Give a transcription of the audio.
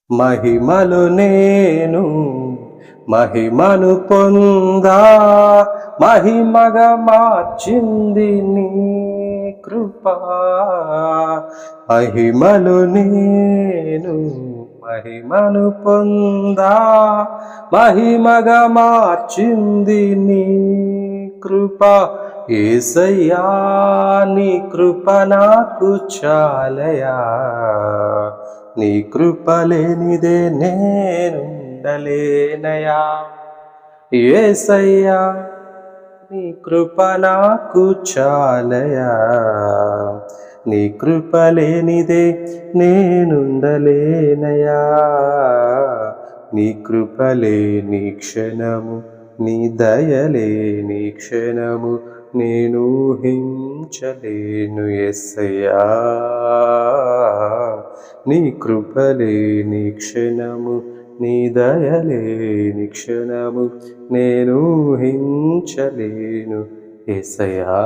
మహిమలు నేను మహిమను పొందా మహిమగా మార్చింది నీ కృపా. మహిమలు నేను మహిమను పొందా మహిమగా మార్చింది నీ కృప. యేసయ్యా నీ కృప నాకు చాలయా, నీ కృప లేనిదే నేనుండలేనయా. యేసయ్యా నీ కృప నాకు చాలయా, నీ కృప లేనిదే నేనుండలేనయా. నీ కృప లేని క్షణము, నీ దయలేని క్షణము నేను ఊహించలేను యేసయ్యా. నీ కృప లేని క్షణము, నీ దయలేని క్షణము నేను ఊహించలేను యేసయ్యా.